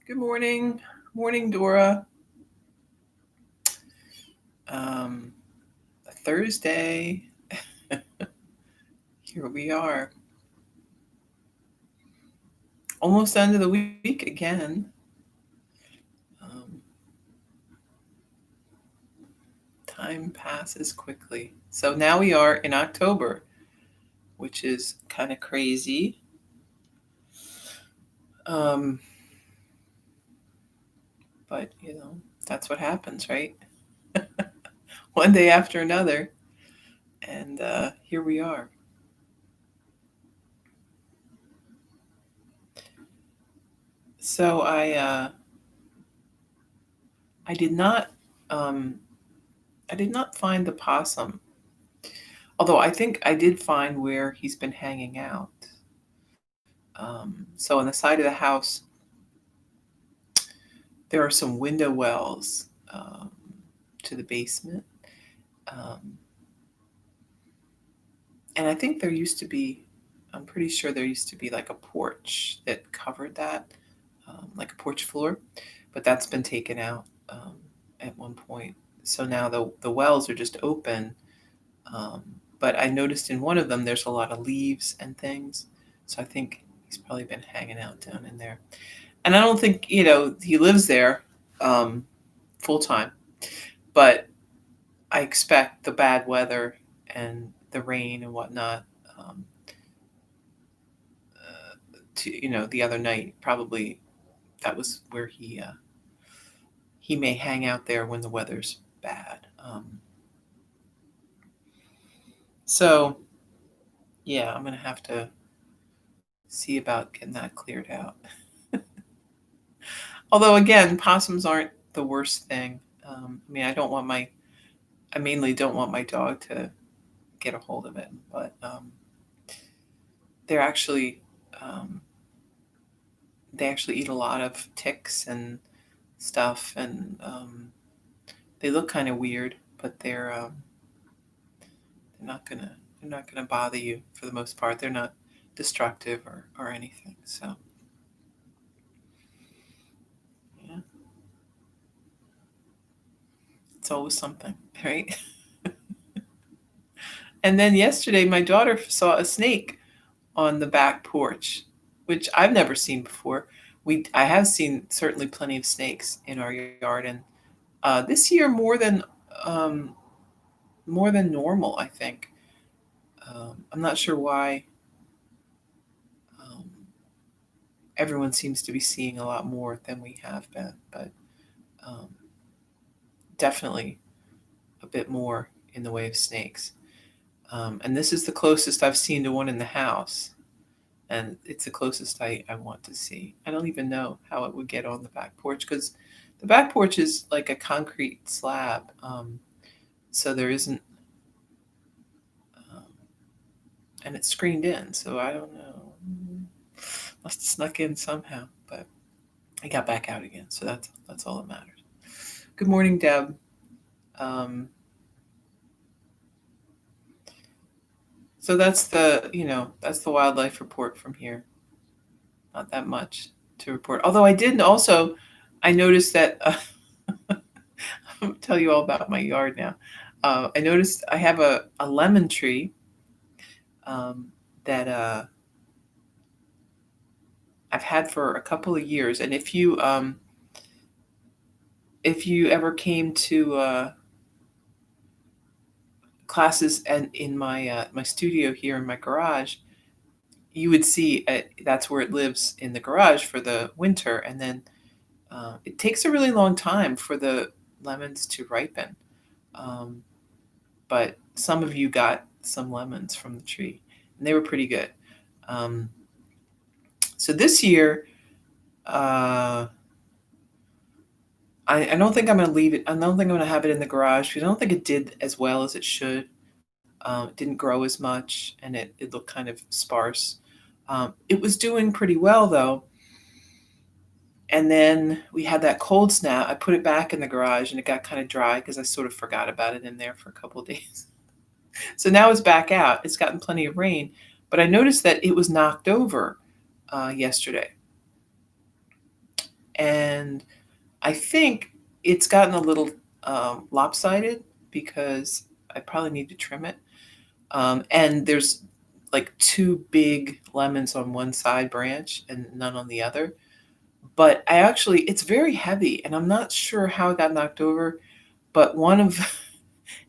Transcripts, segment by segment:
Good morning. Morning, Dora. Um, Thursday. Here we are. Almost end of the week again. Um, Time passes quickly. So now we are in October, which is kind of crazy. Um, but, that's what happens, right? One day after another. And here we are. So I did not um, I did not find the possum. Although I think I did find where he's been hanging out. So on the side of the house, there are some window wells to the basement. Um, and I think there used to be, I'm pretty sure there used to be like a porch that covered that, like a porch floor, but that's been taken out at one point. So now the wells are just open. Um, but I noticed in one of them there's a lot of leaves and things. So I think he's probably been hanging out down in there. And I don't think, he lives there full time, but I expect the bad weather and the rain and whatnot um, the other night, probably that was where he may hang out there when the weather's bad. So yeah, I'm gonna have to see about getting that cleared out. Although again, possums aren't the worst thing. I mean, I mainly don't want my dog to get a hold of it, but they're actually, um, they actually eat a lot of ticks and stuff, and they look kind of weird, but they're not gonna they're not gonna bother you for the most part. They're not destructive or anything. So yeah, it's always something, right? And then yesterday, my daughter saw a snake on the back porch, which I've never seen before. I have seen certainly plenty of snakes in our yard, and this year um, more than normal, I think. I'm not sure why um, everyone seems to be seeing a lot more than we have been, but um, definitely a bit more in the way of snakes. And this is the closest I've seen to one in the house. And it's the closest I want to see. I don't even know how it would get on the back porch because the back porch is like a concrete slab. So there isn't, um, and it's screened in. So I don't know. Must have snuck in somehow, but I got back out again. So that's all that matters. Good morning, Deb. Um, so that's the wildlife report from here. Not that much to report. Although I noticed that I'll tell you all about my yard now. I noticed I have a lemon tree um, that I've had for a couple of years, and if you ever came to classes and in my studio here in my garage, you would see that's where it lives in the garage for the winter, and then it takes a really long time for the lemons to ripen. Um, but some of you got some lemons from the tree, and they were pretty good. Um, so this year, uh, I don't think I'm going to leave it. I don't think I'm going to have it in the garage because I don't think it did as well as it should. It didn't grow as much, and it looked kind of sparse. It was doing pretty well though. And then we had that cold snap. I put it back in the garage, and it got kind of dry because I sort of forgot about it in there for a couple of days. So now it's back out. It's gotten plenty of rain, but I noticed that it was knocked over yesterday, And I think it's gotten a little lopsided because I probably need to trim it. And there's like two big lemons on one side branch and none on the other. But it's very heavy, and I'm not sure how it got knocked over, but one of,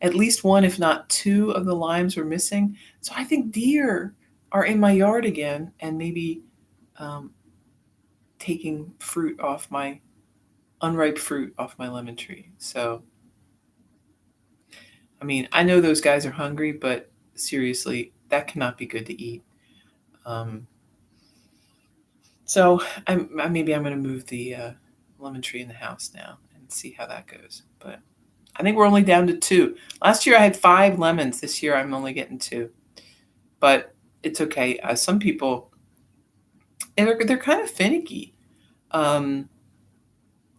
at least one, if not two of the limes were missing. So I think deer are in my yard again and maybe um, taking fruit off my, unripe fruit off my lemon tree. So, I mean, I know those guys are hungry, but seriously, that cannot be good to eat. Um, so maybe I'm going to move the lemon tree in the house now and see how that goes. But I think we're only down to two. Last year I had 5 lemons. This year I'm only getting 2. But it's okay. Some people, and they're kind of finicky. Um,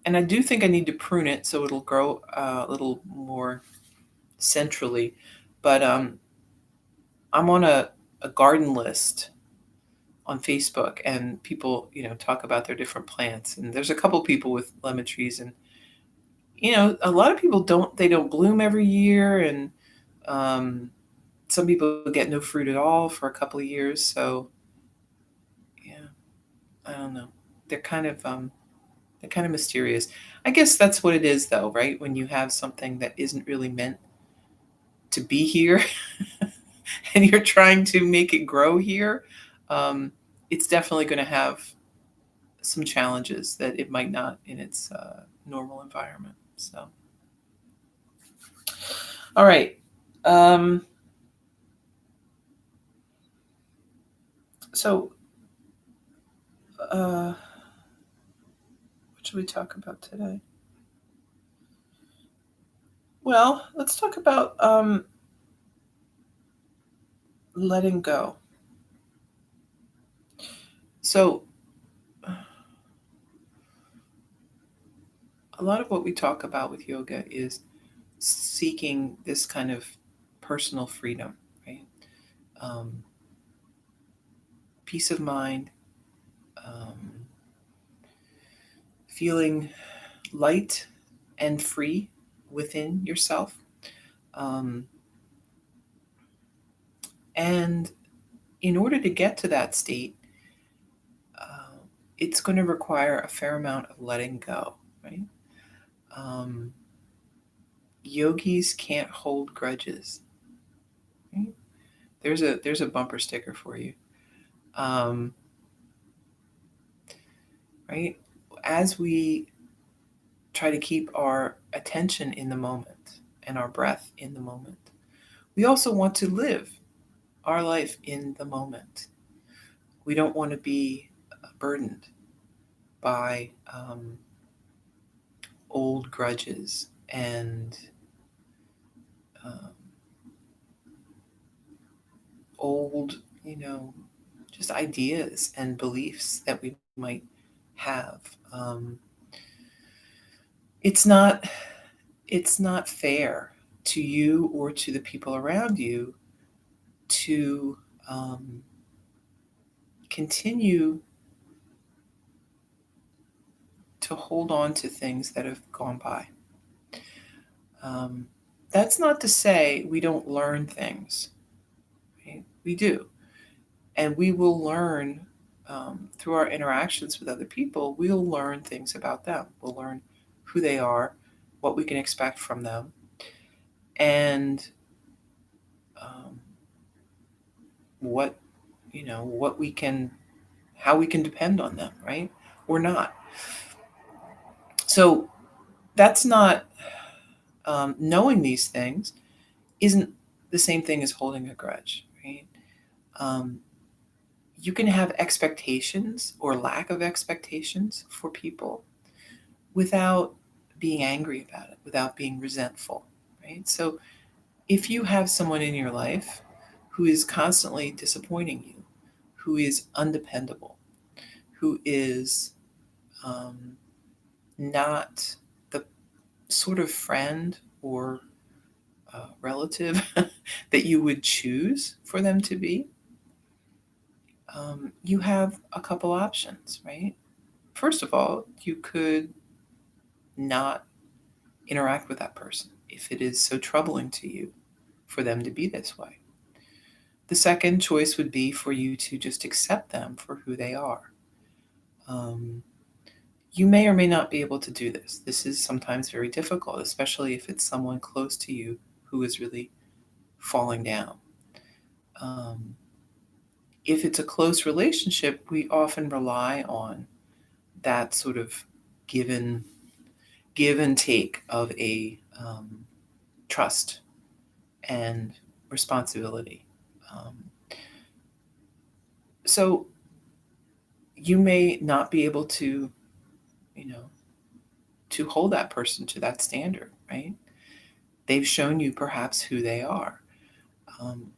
and I do think I need to prune it so it'll grow a little more centrally. But I'm on a garden list on Facebook, and people, talk about their different plants. And there's a couple people with lemon trees, and a lot of people don't bloom every year, and um, some people get no fruit at all for a couple of years. So yeah, I don't know. They're kind of mysterious. I guess that's what it is, though, right? When you have something that isn't really meant to be here, and you're trying to make it grow here, um, it's definitely going to have some challenges that it might not in its normal environment. So, all right. Um, so, what should we talk about today? Well, let's talk about letting go. So, a lot of what we talk about with yoga is seeking this kind of personal freedom, right? Um, peace of mind, um, feeling light and free within yourself. Um, and in order to get to that state, uh, it's going to require a fair amount of letting go, right? Um, Yogis can't hold grudges. Right? There's a bumper sticker for you. Um, right? As we try to keep our attention in the moment and our breath in the moment, we also want to live our life in the moment. We don't want to be burdened by old grudges and um, old, just ideas and beliefs that we might have. It's not it's not fair to you or to the people around you to um, continue to hold on to things that have gone by. Um, that's not to say we don't learn things. Right? We do. And we will learn through our interactions with other people, we'll learn things about them. We'll learn who they are, what we can expect from them, and um, what, what we can, how we can depend on them, right? Or not. So that's not, knowing these things isn't the same thing as holding a grudge, right? Um, you can have expectations or lack of expectations for people without being angry about it, without being resentful, right? So if you have someone in your life who is constantly disappointing you, who is undependable, who is um, not the sort of friend or relative that you would choose for them to be, you have a couple options, right? first of all, you could not interact with that person if it is so troubling to you for them to be this way. The second choice would be for you to just accept them for who they are. Um, you may or may not be able to do this. This is sometimes very difficult, especially if it's someone close to you who is really falling down. Um, if it's a close relationship, we often rely on that sort of given give and take of a trust and responsibility. Um, so you may not be able to, you know, to hold that person to that standard, right? They've shown you perhaps who they are.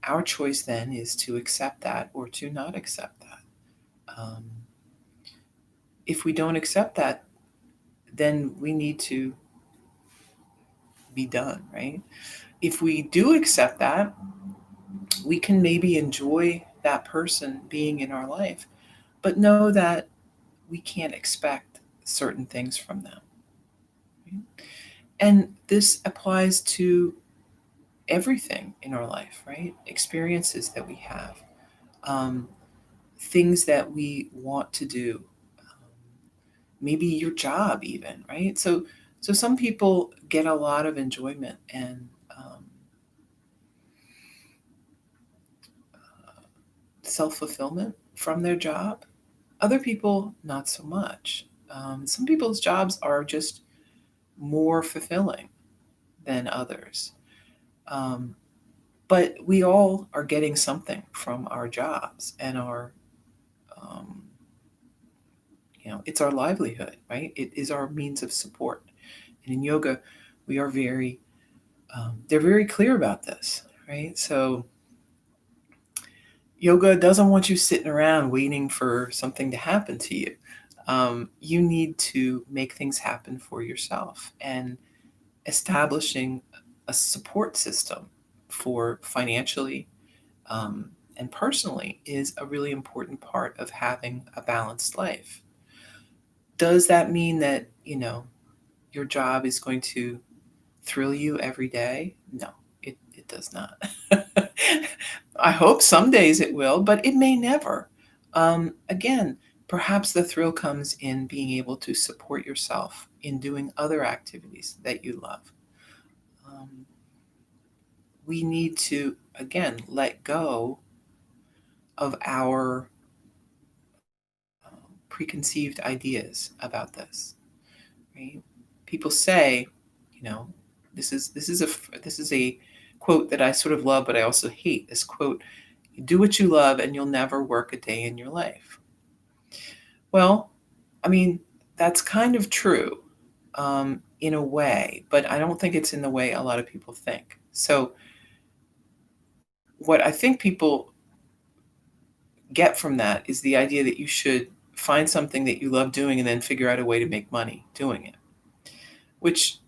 Our choice then is to accept that or to not accept that. Um, if we don't accept that, then we need to be done, right? If we do accept that, we can maybe enjoy that person being in our life, but know that we can't expect certain things from them. Right? And this applies to everything in our life, right? Experiences that we have, um, things that we want to do, maybe your job, even, right? So some people get a lot of enjoyment and self fulfillment from their job. Other people, not so much. Some people's jobs are just more fulfilling than others. Um, but we all are getting something from our jobs and our, um, it's our livelihood, right? It is our means of support. And in yoga, we are they're very clear about this, right? So yoga doesn't want you sitting around waiting for something to happen to you. You need to make things happen for yourself. And establishing a support system for financially and personally is a really important part of having a balanced life. Does that mean that, your job is going to thrill you every day? No, it does not. I hope some days it will, but it may never. Again, perhaps the thrill comes in being able to support yourself in doing other activities that you love. Um, we need to, again, let go of our preconceived ideas about this. Right? People say, you know, this is a quote that I sort of love, but I also hate this quote: "You do what you love, and you'll never work a day in your life." Well, I mean, that's kind of true in a way, but I don't think it's in the way a lot of people think. So, what I think people get from that is the idea that you should find something that you love doing and then figure out a way to make money doing it, which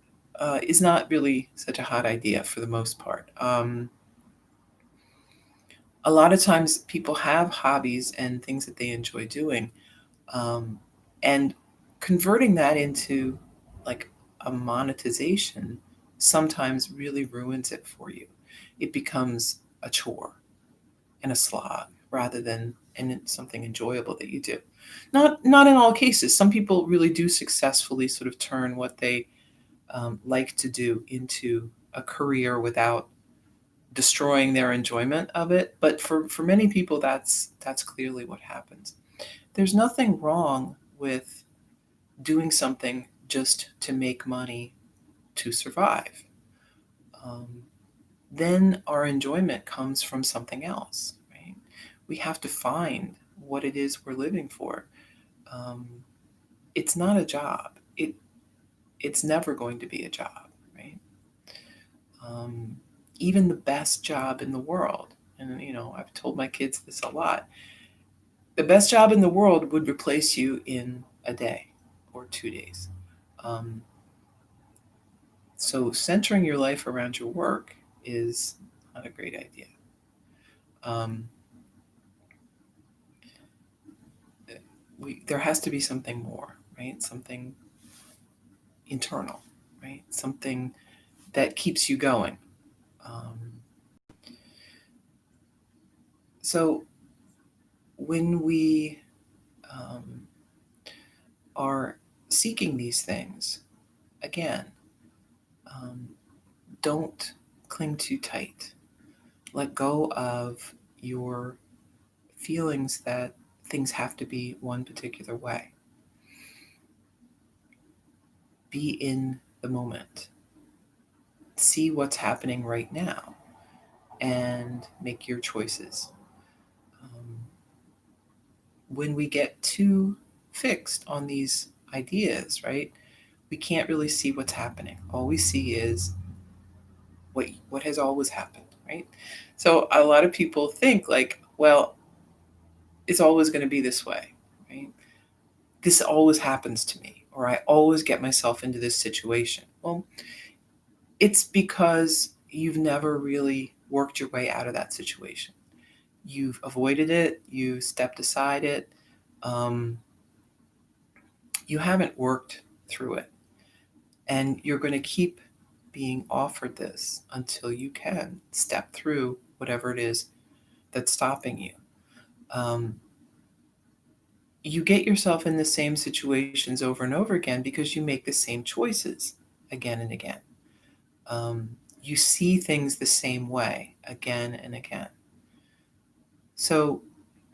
is not really such a hot idea for the most part. A lot of times people have hobbies and things that they enjoy doing, um, and converting that into like a monetization sometimes really ruins it for you. It becomes a chore and a slog rather than something enjoyable that you do. Not in all cases. Some people really do successfully sort of turn what they like to do into a career without destroying their enjoyment of it. But for many people, that's clearly what happens. There's nothing wrong with doing something just to make money to survive. Um, then our enjoyment comes from something else, right? We have to find what it is we're living for. Um, it's not a job. It's never going to be a job, right? Um, even the best job in the world, and I've told my kids this a lot. The best job in the world would replace you in a day or 2 days. Um, so centering your life around your work is not a great idea. Um, there has to be something more. right? Something internal, right? Something that keeps you going. Um, so when we um, are seeking these things, again, um, don't cling too tight. Let go of your feelings that things have to be one particular way. Be in the moment. See what's happening right now and make your choices. Um, when we get too fixed on these ideas, right, we can't really see what's happening. All we see is what has always happened, right? So a lot of people think like, well, it's always going to be this way, right? This always happens to me, or I always get myself into this situation. Well, it's because you've never really worked your way out of that situation. You've avoided it, you stepped aside it, um, you haven't worked through it. And you're going to keep being offered this until you can step through whatever it is that's stopping you. Um, you get yourself in the same situations over and over again because you make the same choices again and again. You see things the same way again and again. So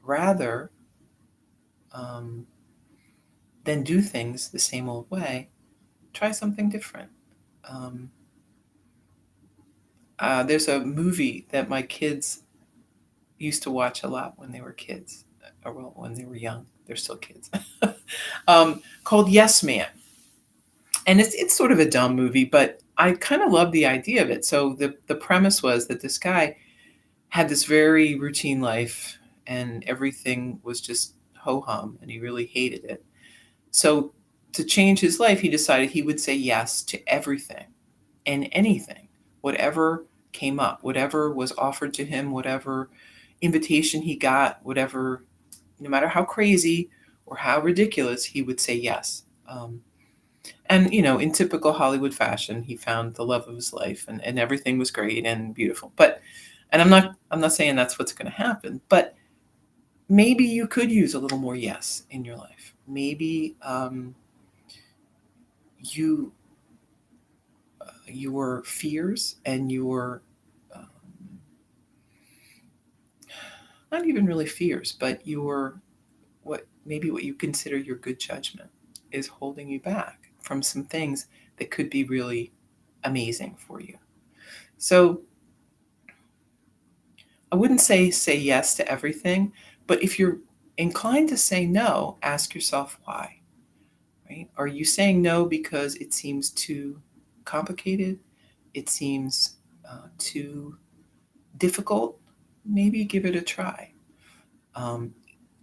rather um, than do things the same old way, try something different. Um, there's a movie that my kids used to watch a lot when they were kids, or well, when they were young. They're still kids. Called Yes Man, and it's sort of a dumb movie, but I kind of love the idea of it. So the premise was that this guy had this very routine life, and everything was just ho hum, and he really hated it. So to change his life, he decided he would say yes to everything and anything, whatever came up, whatever was offered to him, whatever invitation he got, whatever, no matter how crazy or how ridiculous, he would say yes. And in typical Hollywood fashion, he found the love of his life, and everything was great and beautiful. And I'm not saying that's what's going to happen, but maybe you could use a little more yes in your life. Maybe you your fears and your um, not even really fears, but your what you consider your good judgment is holding you back from some things that could be really amazing for you. So I wouldn't say yes to everything, but if you're inclined to say no, ask yourself why, right? Are you saying no because it seems too complicated? It seems too difficult? Maybe give it a try. Um,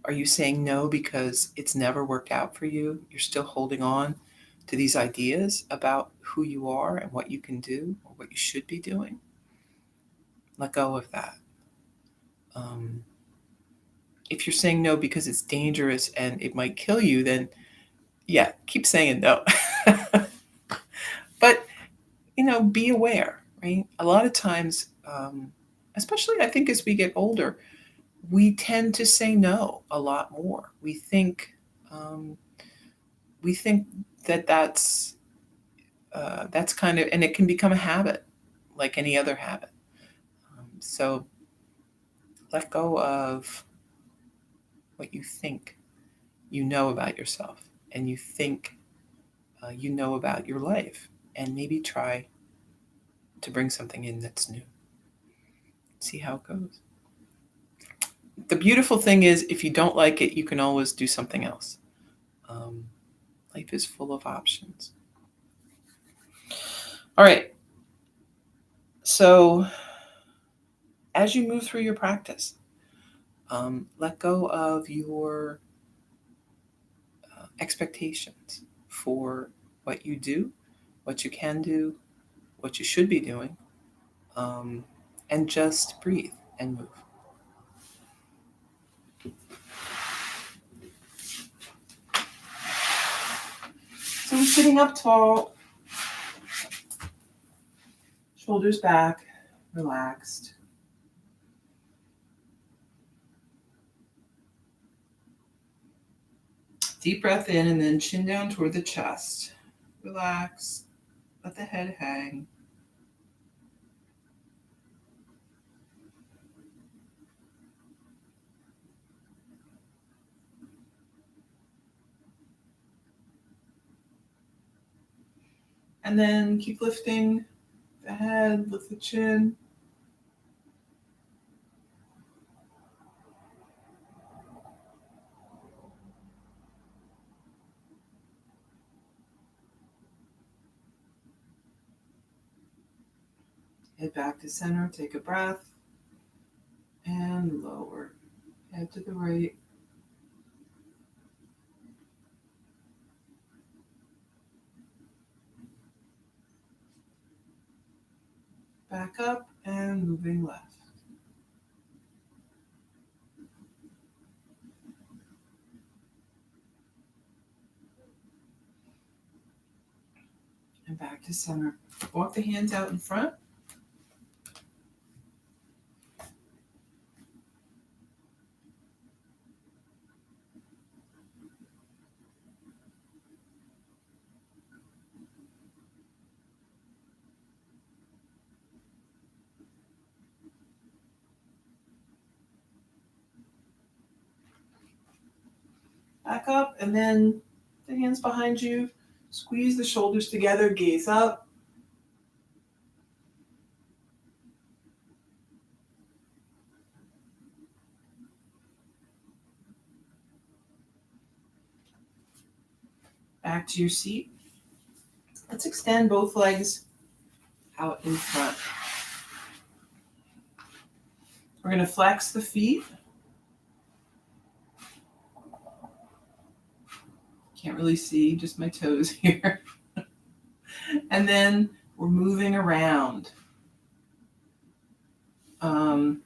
are you saying no because it's never worked out for you? You're still holding on to these ideas about who you are and what you can do or what you should be doing? Let go of that. Um, if you're saying no because it's dangerous and it might kill you, then yeah, keep saying no. But, be aware, right? A lot of times, especially I think as we get older, we tend to say no a lot more. Um, we think that that's kind of, and it can become a habit, like any other habit. So let go of what you think you know about yourself, and you think you know about your life, and maybe try to bring something in that's new. See how it goes. The beautiful thing is, if you don't like it, you can always do something else. Um, life is full of options. All right. So as you move through your practice, let go of your expectations for what you do, what you can do, what you should be doing, um, and just breathe and move. we're sitting up tall, shoulders back, relaxed. Deep breath in and then chin down toward the chest. Relax. Let the head hang. And then keep lifting the head, lift the chin. Head back to center, take a breath, and lower. Head to the right. Back up and moving left. And back to center. Walk the hands out in front. Back up, and then the hands behind you. Squeeze the shoulders together, gaze up. Back to your seat. Let's extend both legs out in front. We're going to flex the feet. Can't really see, just my toes here. And then we're moving around. You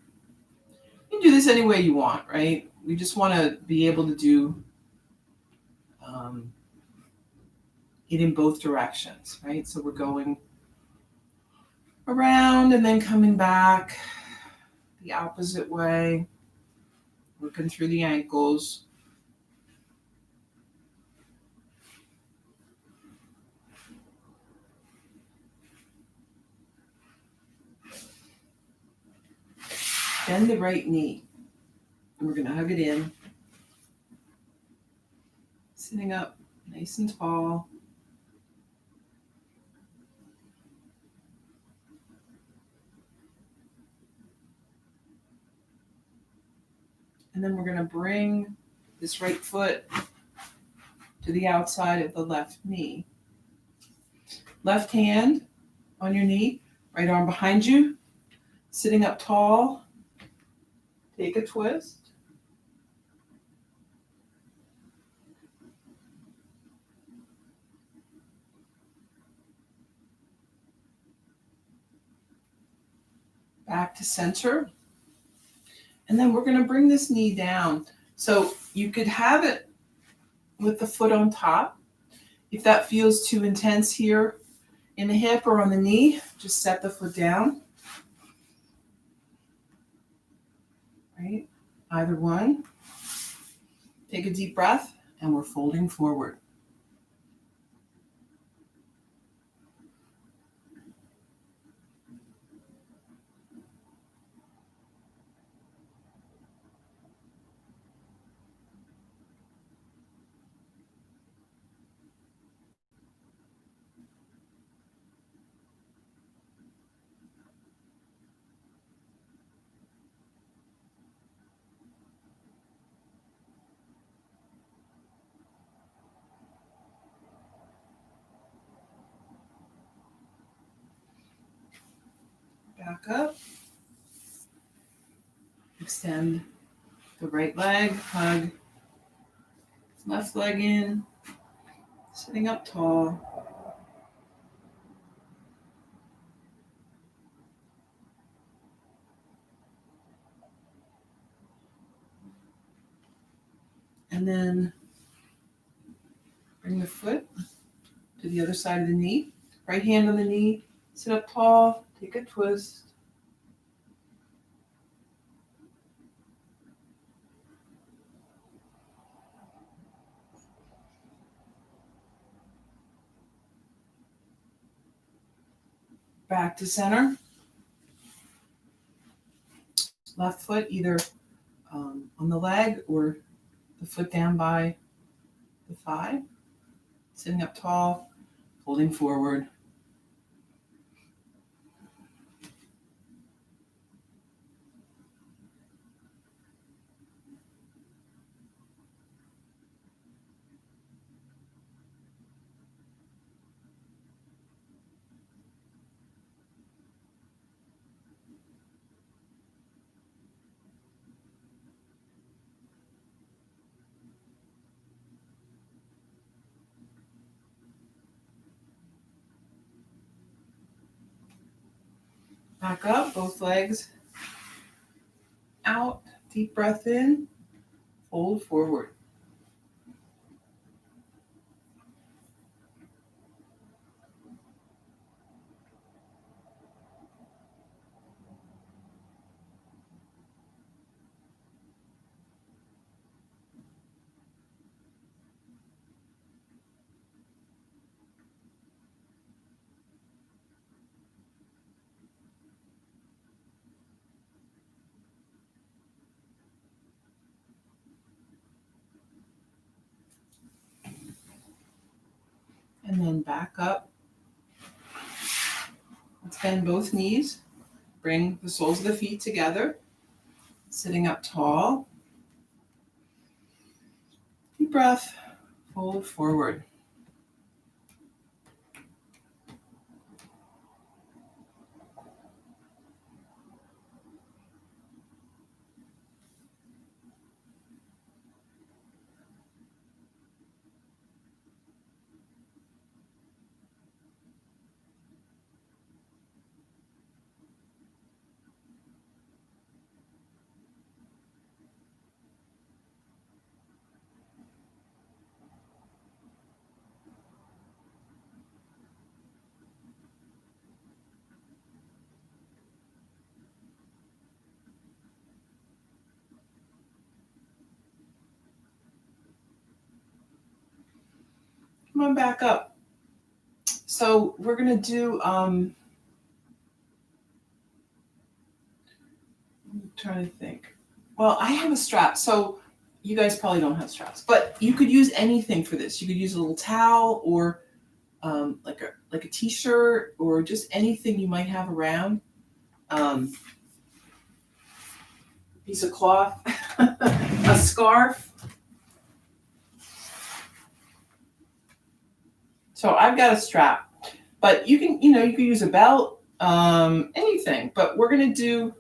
can do this any way you want, right? We just want to be able to do it in both directions, right? So we're going around and then coming back the opposite way, working through the ankles. Bend the right knee. And we're going to hug it in. Sitting up nice and tall. And then we're going to bring this right foot to the outside of the left knee. Left hand on your knee, right arm behind you, sitting up tall. Take a twist. Back to center. And then we're going to bring this knee down. So you could have it with the foot on top. If that feels too intense here in the hip or on the knee, just set the foot down. Right? Either one. Take a deep breath, and we're folding forward. Back up. Extend the right leg, hug left leg in, sitting up tall. And then bring the foot to the other side of the knee. Right hand on the knee, sit up tall, take a twist. Back to center. Left foot either on the leg or the foot down by the thigh. Sitting up tall, folding forward. Back up, both legs out. Deep breath in, fold forward. And then back up. Let's bend both knees. Bring the soles of the feet together. Sitting up tall. Deep breath. Fold forward. Come on back up. So we're going to do, I'm trying to think. Well, I have a strap. So you guys probably don't have straps, but you could use anything for this. You could use a little towel or like a t-shirt or just anything you might have around. Piece of cloth, a scarf. So I've got a strap, but you can use a belt, anything. But we're gonna do,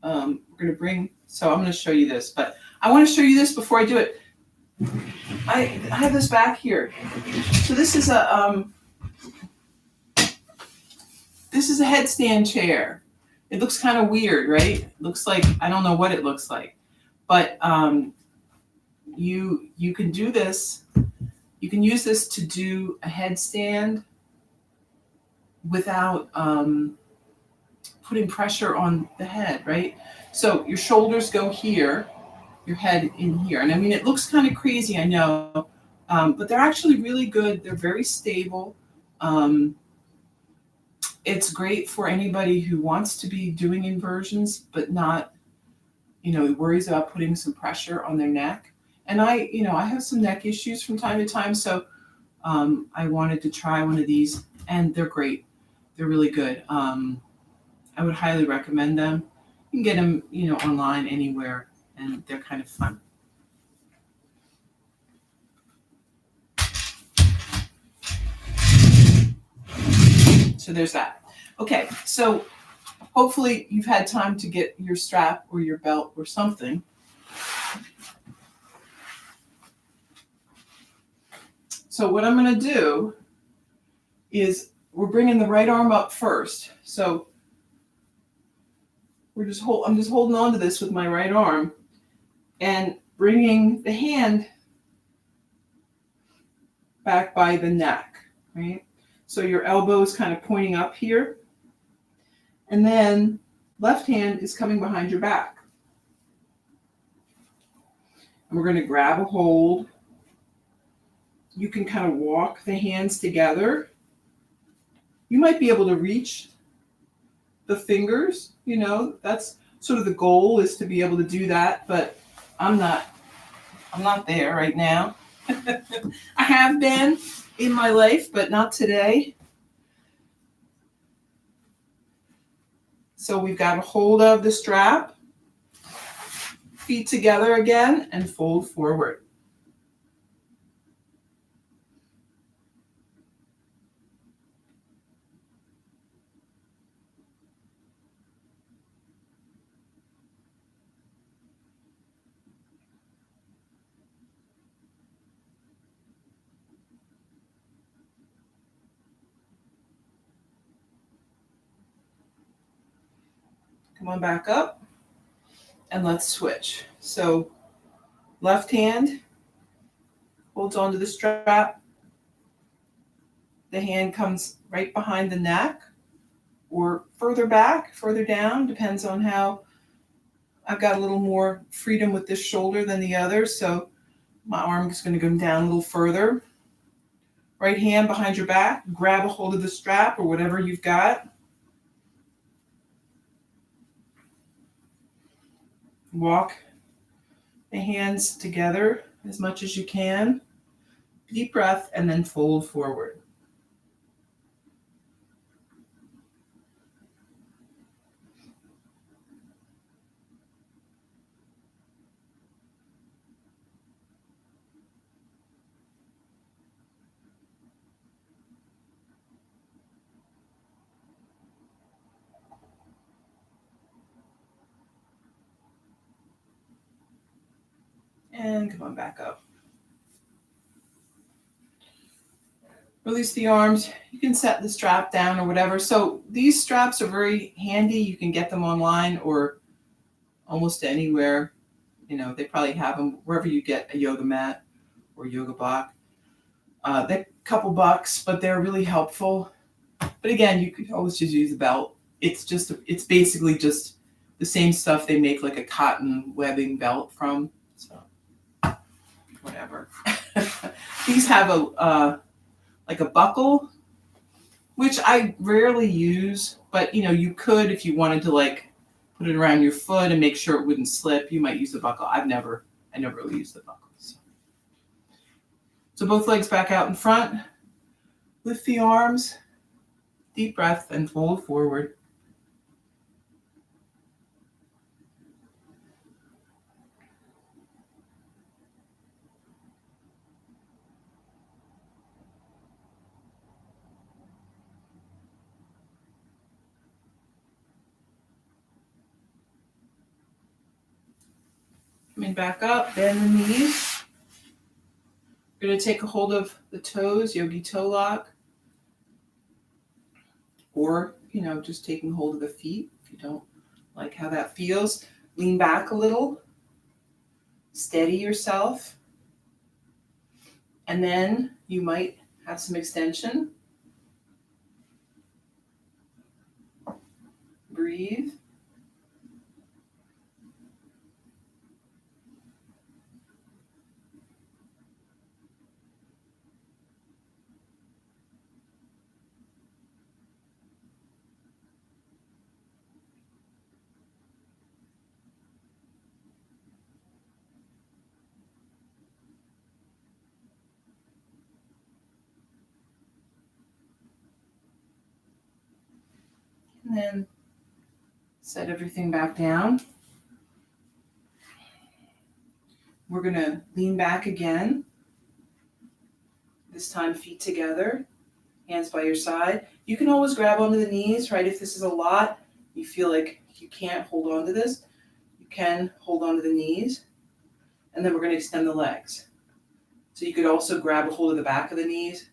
we're gonna bring. So I'm gonna show you this, but I want to show you this before I do it. I have this back here. So this is a headstand chair. It looks kind of weird, right? It looks like, I don't know what it looks like, but you can do this. You can use this to do a headstand without putting pressure on the head, right? So your shoulders go here, your head in here. And I mean, it looks kind of crazy, I know, but they're actually really good. They're very stable. It's great for anybody who wants to be doing inversions, but not, worries about putting some pressure on their neck. And I have some neck issues from time to time, so I wanted to try one of these, and they're great. They're really good. I would highly recommend them. You can get them, online anywhere, and they're kind of fun. So there's that. Okay, so hopefully you've had time to get your strap or your belt or something. So what I'm going to do is we're bringing the right arm up first. So I'm just holding on to this with my right arm and bringing the hand back by the neck. right? So your elbow is kind of pointing up here. And then left hand is coming behind your back. And we're going to grab a hold. You can kind of walk the hands together. You might be able to reach the fingers, that's sort of the goal, is to be able to do that, but I'm not there right now. I have been in my life, but not today. So we've got a hold of the strap, feet together again, and fold forward. Come on back up, and let's switch. So left hand holds onto the strap. The hand comes right behind the neck, or further back, further down, depends on how. I've got a little more freedom with this shoulder than the other, so my arm is going to go down a little further. Right hand behind your back, grab a hold of the strap or whatever you've got. Walk the hands together as much as you can. Deep breath, and then fold forward. And come on back up. Release the arms. You can set the strap down or whatever. So these straps are very handy. You can get them online or almost anywhere. They probably have them wherever you get a yoga mat or yoga block. They're a couple bucks, but they're really helpful. But again, you could always just use a belt. It's basically just the same stuff they make like a cotton webbing belt from. So whatever. These have like a buckle, which I rarely use, but you could, if you wanted to like put it around your foot and make sure it wouldn't slip, you might use the buckle. I never really use the buckle. So both legs back out in front. Lift the arms. Deep breath and fold forward. Coming back up, bend the knees. You're going to take a hold of the toes, yogi toe lock. Or, just taking hold of the feet if you don't like how that feels. Lean back a little. Steady yourself. And then you might have some extension. Breathe. And then set everything back down. We're going to lean back again. This time feet together, hands by your side. You can always grab onto the knees, right? If this is a lot, you feel like you can't hold on to this, you can hold on to the knees. And then we're going to extend the legs. So you could also grab a hold of the back of the knees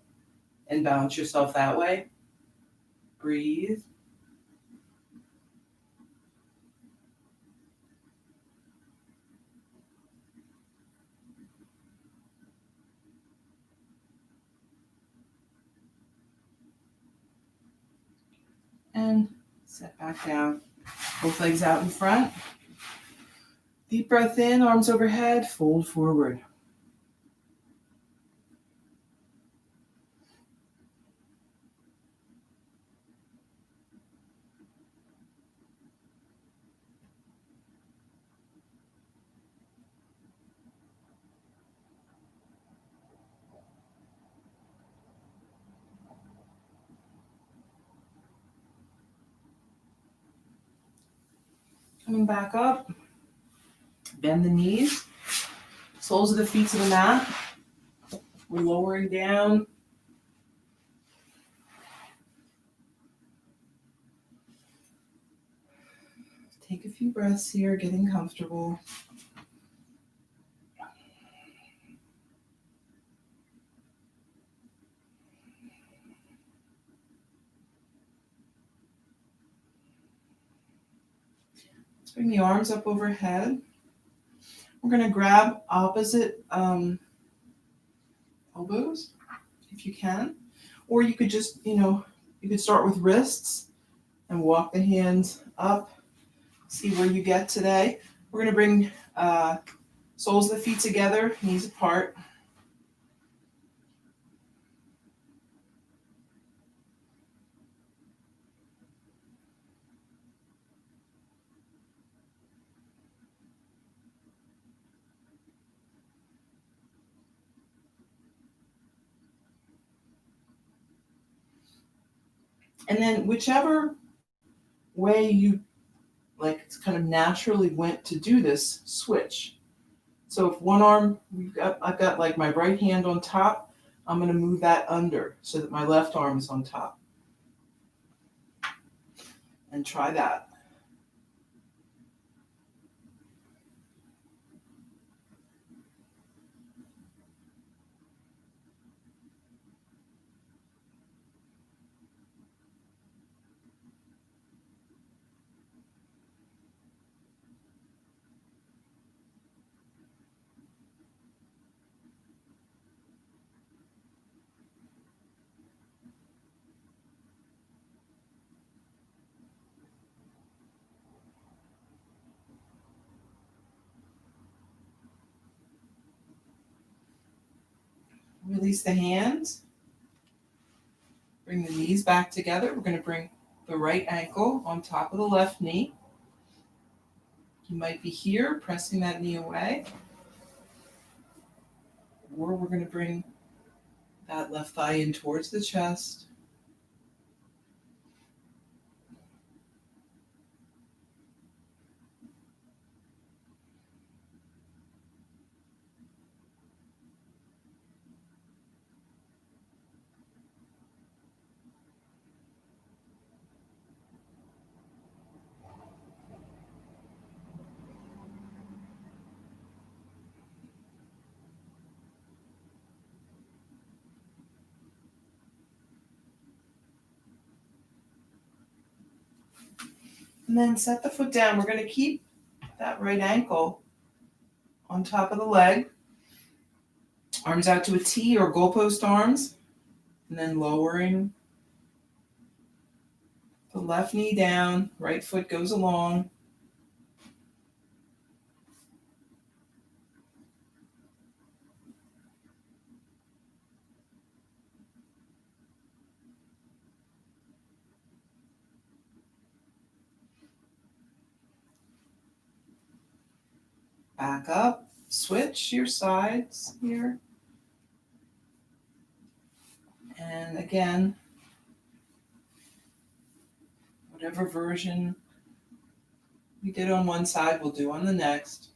and balance yourself that way. Breathe. and set back down. Both legs out in front. Deep breath in, arms overhead, fold forward. Coming back up, bend the knees, soles of the feet to the mat. We're lowering down. Take a few breaths here, getting comfortable. Let's bring the arms up overhead. We're going to grab opposite elbows, if you can. Or you could just, you could start with wrists and walk the hands up. See where you get today. We're going to bring soles of the feet together, knees apart. And then whichever way you kind of naturally went to do this, switch. So if one arm, I've got like my right hand on top, I'm going to move that under so that my left arm is on top. And try that. Release the hands. Bring the knees back together. We're going to bring the right ankle on top of the left knee. You might be here, pressing that knee away. Or we're going to bring that left thigh in towards the chest. And then set the foot down. We're going to keep that right ankle on top of the leg. Arms out to a T or goalpost arms. And then lowering the left knee down. Right foot goes along. Back up. Switch your sides here. And again, whatever version we did on one side, we'll do on the next.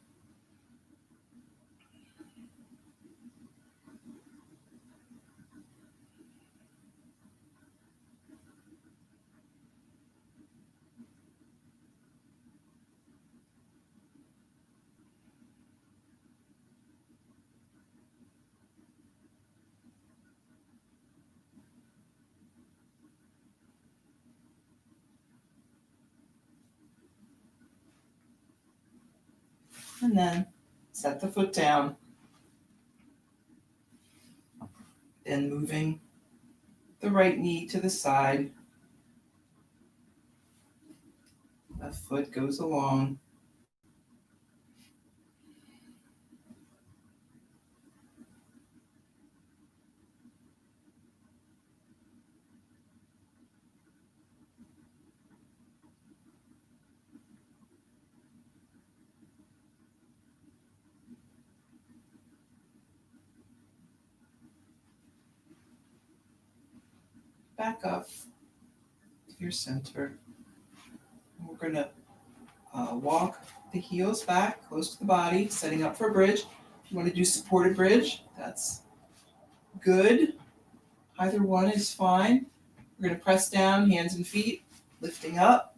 And then set the foot down. Then moving the right knee to the side. Left foot goes along. Back up to your center. And we're going to walk the heels back close to the body, setting up for a bridge. If you want to do supported bridge, that's good. Either one is fine. We're going to press down, hands and feet, lifting up.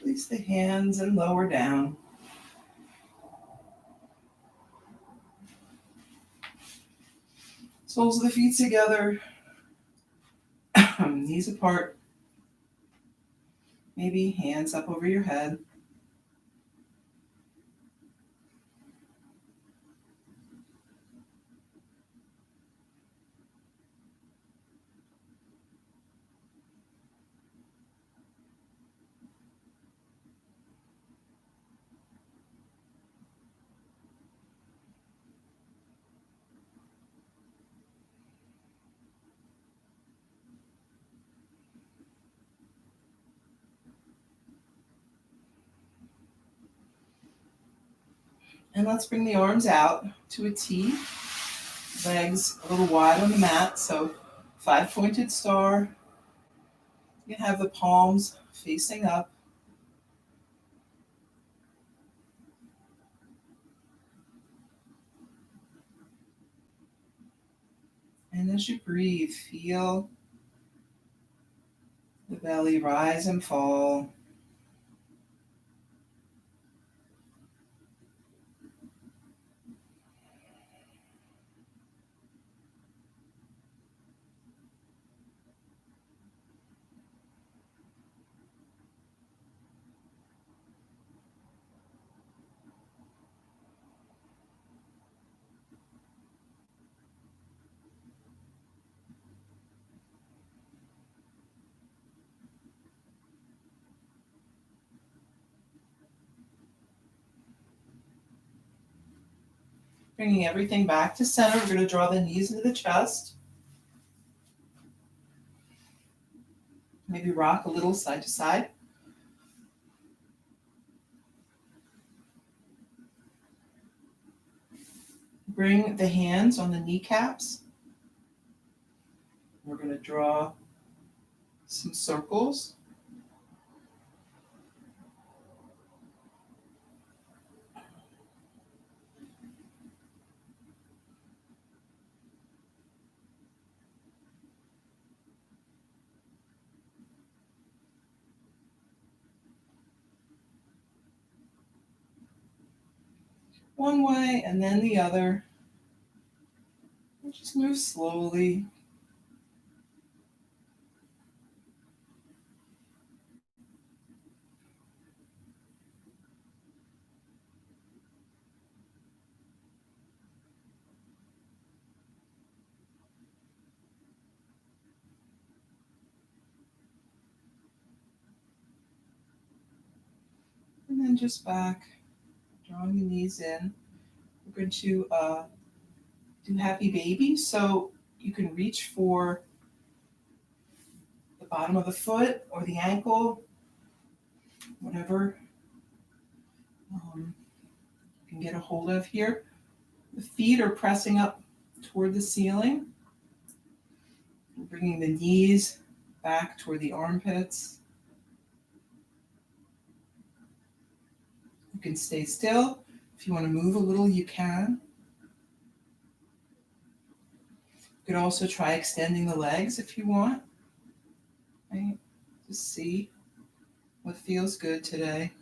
Release the hands and lower down. Soles of the feet together, knees apart. Maybe hands up over your head. And let's bring the arms out to a T. Legs a little wide on the mat, so 5-pointed star. You can have the palms facing up. And as you breathe, feel the belly rise and fall. Bringing everything back to center, we're going to draw the knees into the chest. Maybe rock a little side to side. Bring the hands on the kneecaps. We're going to draw some circles. One way and then the other. And just move slowly. And then just back, drawing the knees in. We're going to do happy baby. So you can reach for the bottom of the foot or the ankle, whatever you can get a hold of here. The feet are pressing up toward the ceiling, bringing the knees back toward the armpits. You can stay still. If you want to move a little, you can. You could also try extending the legs if you want. Right? Just see what feels good today.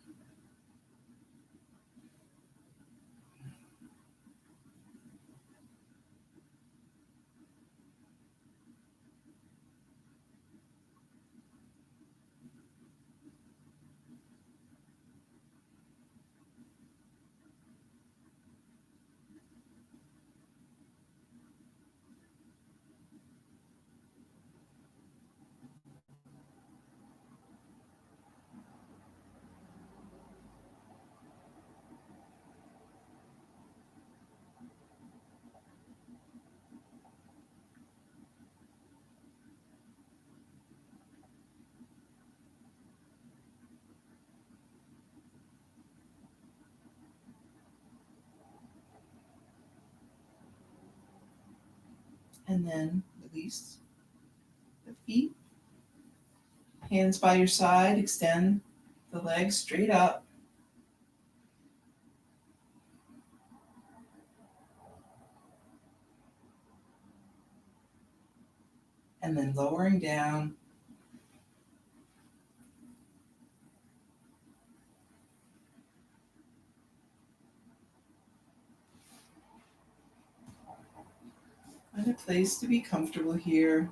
And then release the feet. Hands by your side, extend the legs straight up. And then lowering down. Find a place to be comfortable here.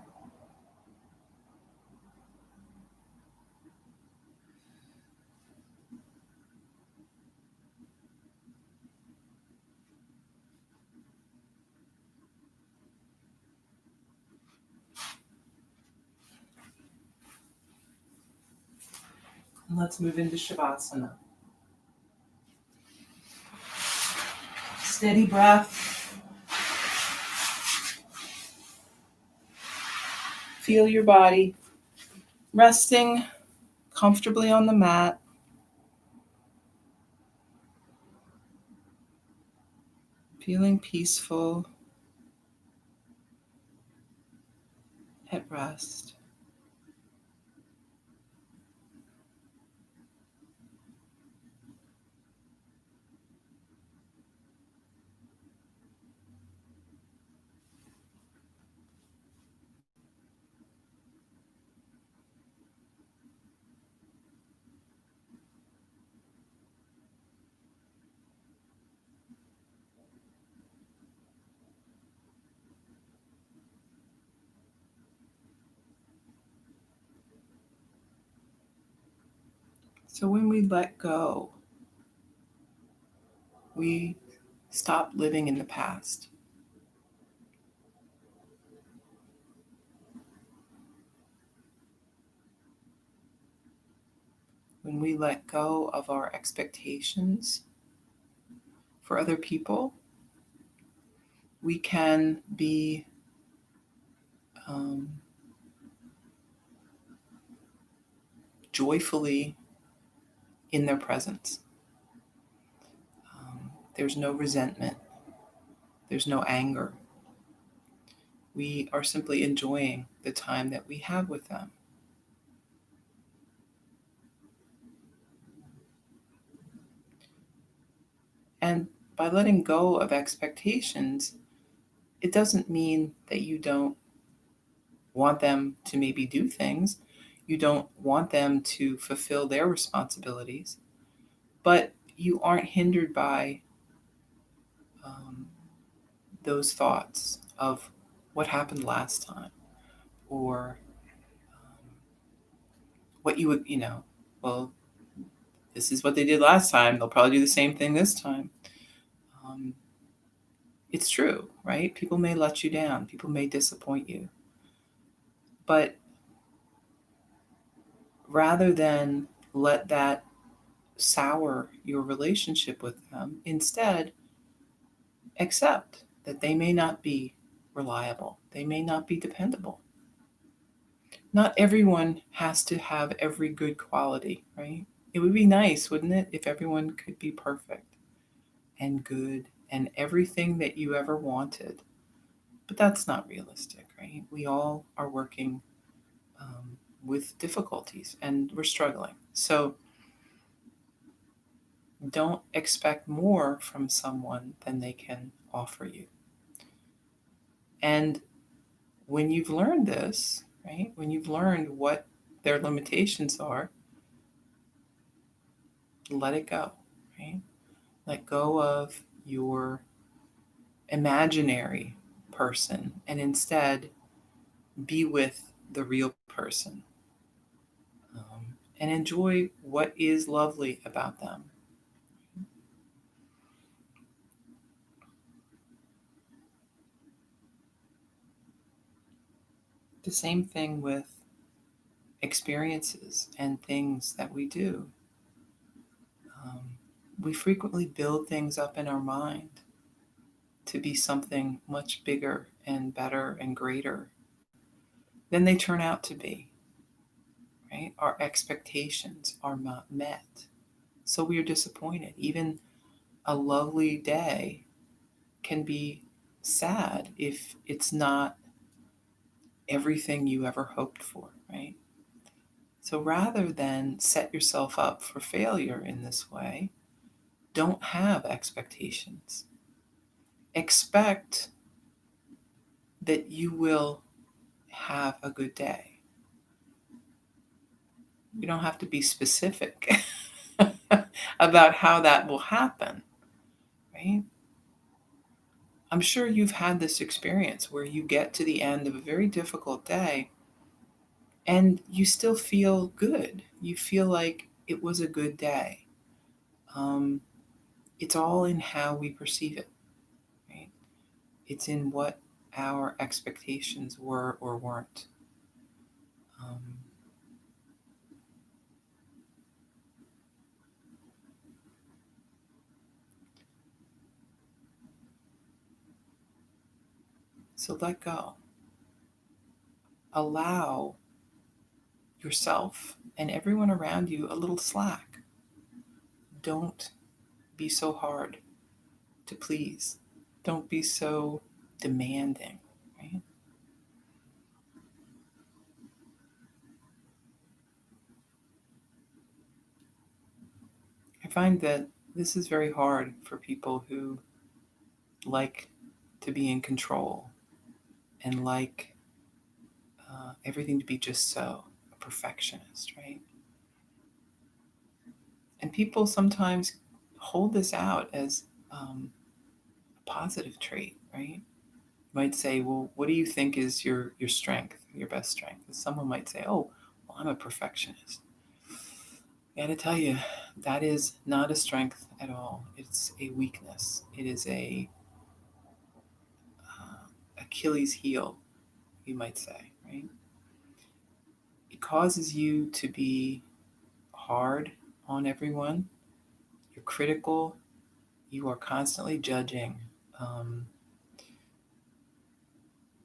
And let's move into Shavasana. Steady breath. Feel your body resting comfortably on the mat. Feeling peaceful at rest. So when we let go, we stop living in the past. When we let go of our expectations for other people, we can be joyfully in their presence. There's no resentment. There's no anger. We are simply enjoying the time that we have with them. And by letting go of expectations, it doesn't mean that you don't want them to maybe do things. You don't want them to fulfill their responsibilities, but you aren't hindered by those thoughts of what happened last time or what you would, well, this is what they did last time. They'll probably do the same thing this time. It's true, right? People may let you down. People may disappoint you. But rather than let that sour your relationship with them, instead, accept that they may not be reliable. They may not be dependable. Not everyone has to have every good quality, right? It would be nice, wouldn't it, if everyone could be perfect and good and everything that you ever wanted. But that's not realistic, right? We all are working with difficulties and we're struggling. So don't expect more from someone than they can offer you. And when you've learned this, right, when you've learned what their limitations are, let it go, right? Let go of your imaginary person and instead be with the real person, and enjoy what is lovely about them. The same thing with experiences and things that we do. Um, we frequently build things up in our mind to be something much bigger and better and greater than they turn out to be, right? Our expectations are not met. So we are disappointed. Even a lovely day can be sad if it's not everything you ever hoped for, right? So rather than set yourself up for failure in this way, don't have expectations. Expect that you will have a good day. You don't have to be specific about how that will happen, right? I'm sure you've had this experience where you get to the end of a very difficult day and you still feel good. You feel like it was a good day. Um, it's all in how we perceive it, right? It's in what our expectations were or weren't. Um, so let go. Allow yourself and everyone around you a little slack. Don't be so hard to please. Don't be so demanding, right? I find that this is very hard for people who like to be in control and like everything to be just so, a perfectionist, right? And people sometimes hold this out as a positive trait, right? You might say, well, what do you think is your strength, your best strength? And someone might say, oh, well, I'm a perfectionist. I gotta tell you, that is not a strength at all. It's a weakness. It is a Achilles heel, you might say, right? It causes you to be hard on everyone. You're critical. You are constantly judging. Um,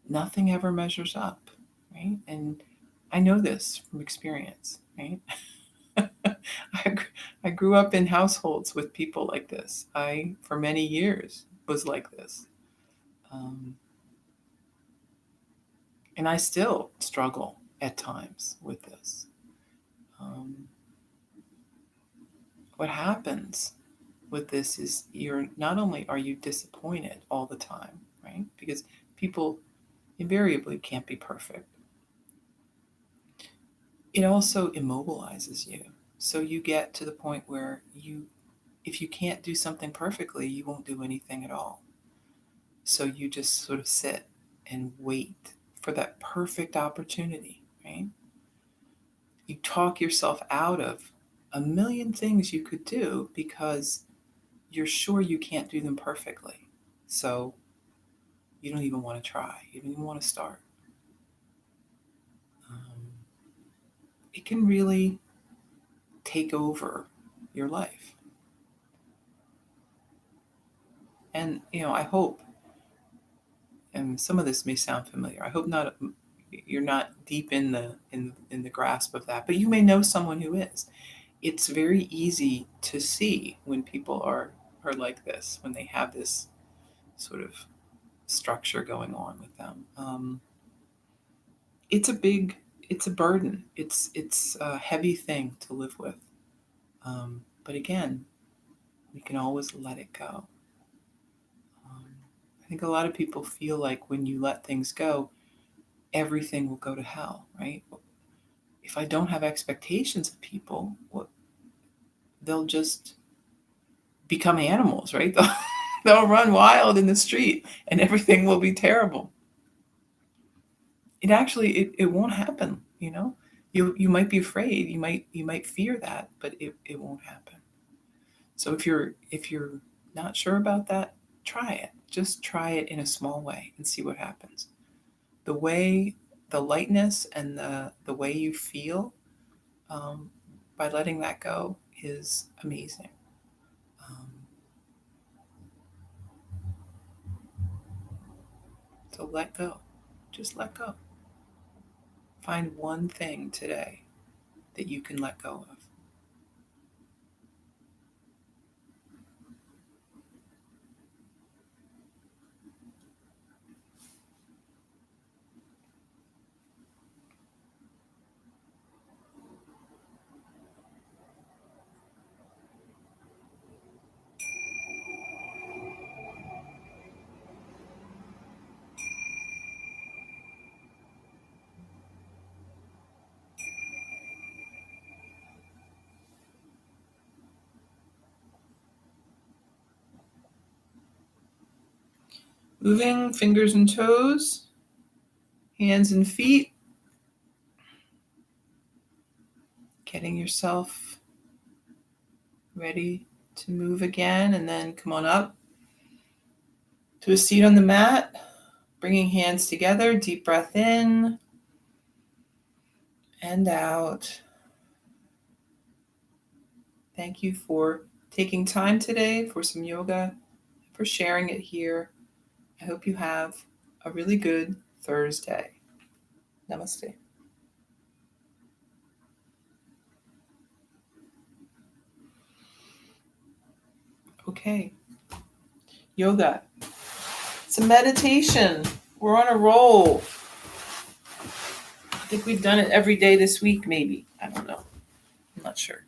Nothing ever measures up, right? And I know this from experience, right? I grew up in households with people like this. I, for many years, was like this. Um, and I still struggle at times with this. Um, what happens with this is you're not only are you disappointed all the time, right? Because people invariably can't be perfect. It also immobilizes you. So you get to the point where if you can't do something perfectly, you won't do anything at all. So you just sort of sit and wait for that perfect opportunity, right? You talk yourself out of a million things you could do because you're sure you can't do them perfectly. So you don't even want to try. You don't even want to start. Um, it can really take over your life. And, I hope and some of this may sound familiar. I hope not. You're not deep in the grasp of that, but you may know someone who is. It's very easy to see when people are like this, when they have this sort of structure going on with them. It's a big, it's a burden. It's a heavy thing to live with. But again, we can always let it go. Um, I think a lot of people feel like when you let things go, everything will go to hell, right? If I don't have expectations of people, what, they'll just become animals, right? They'll run wild in the street and everything will be terrible. It actually it won't happen, you know? You might be afraid, you might fear that, but it won't happen. So if you're not sure about that, try it. Just try it in a small way and see what happens. The way, the lightness and the way you feel um, by letting that go is amazing. Um, so let go. Just let go. Find one thing today that you can let go of. Moving fingers and toes, hands and feet, getting yourself ready to move again, and then come on up to a seat on the mat, bringing hands together, deep breath in and out. Thank you for taking time today for some yoga, for sharing it here. I hope you have a really good Thursday. Namaste. Okay, yoga. It's a meditation. We're on a roll. I think we've done it every day this week, maybe. I don't know. I'm not sure.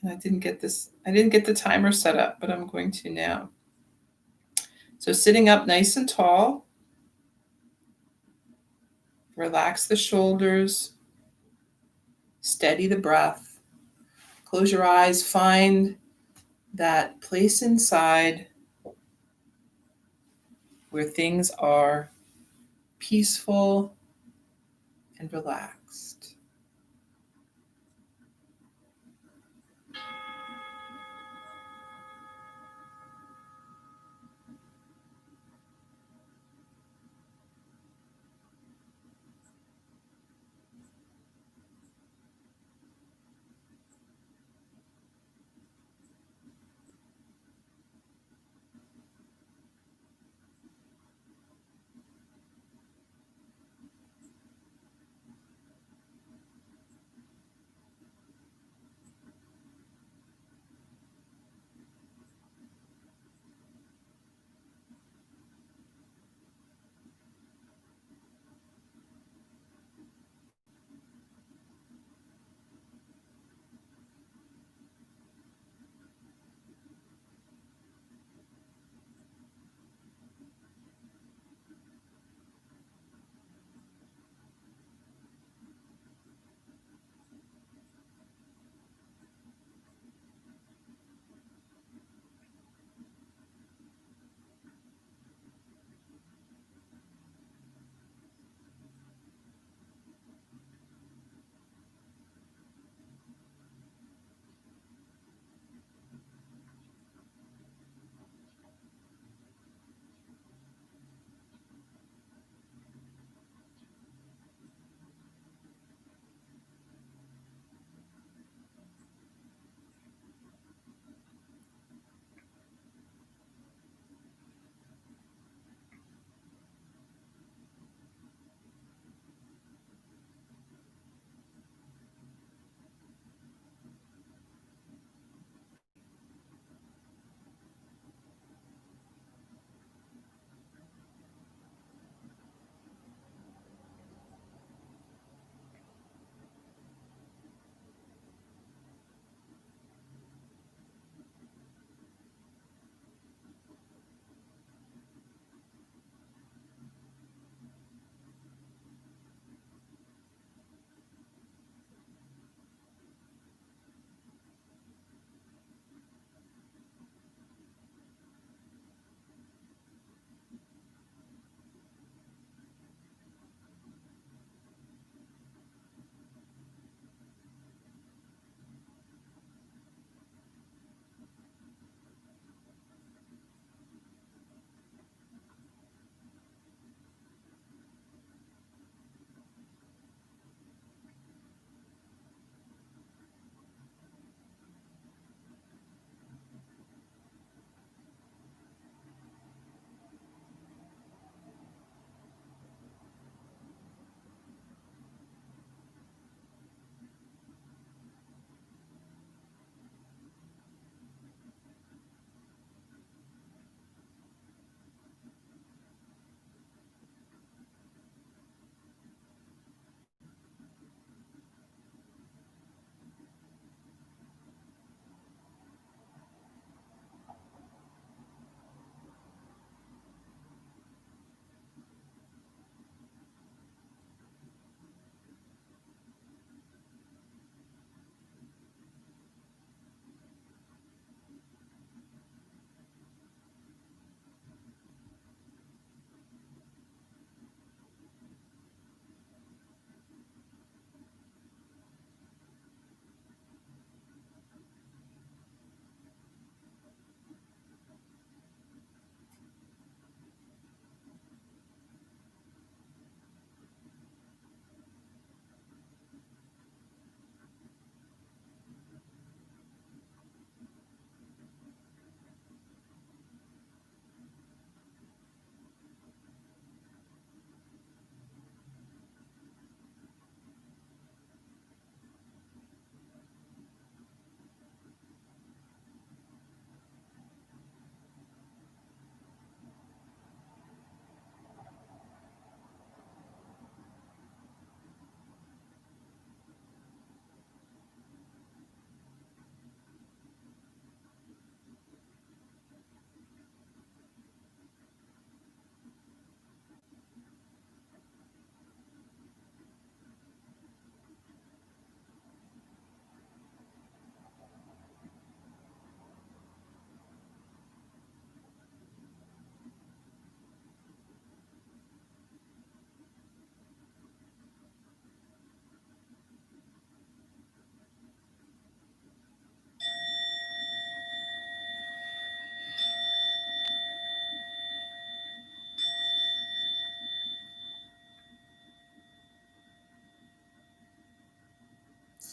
And I didn't get the timer set up, but I'm going to now. So sitting up nice and tall, relax the shoulders, steady the breath, close your eyes, find that place inside where things are peaceful and relaxed.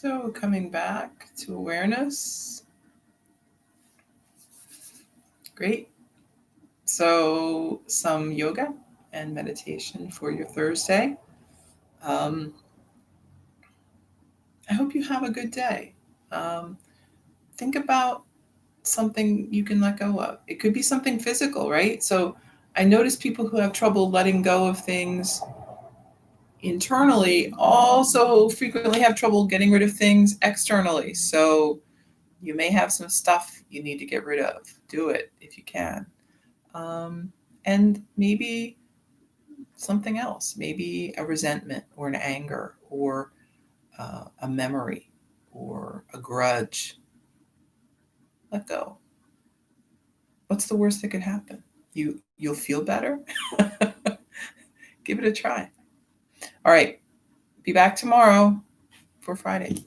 So coming back to awareness. Great. So some yoga and meditation for your Thursday. I hope you have a good day. Think about something you can let go of. It could be something physical, right? So I notice people who have trouble letting go of things internally also frequently have trouble getting rid of things externally. So you may have some stuff you need to get rid of. Do it if you can. And maybe something else, maybe a resentment or an anger or a memory or a grudge. Let go. What's the worst that could happen? You'll feel better. Give it a try. All right. Be back tomorrow for Friday.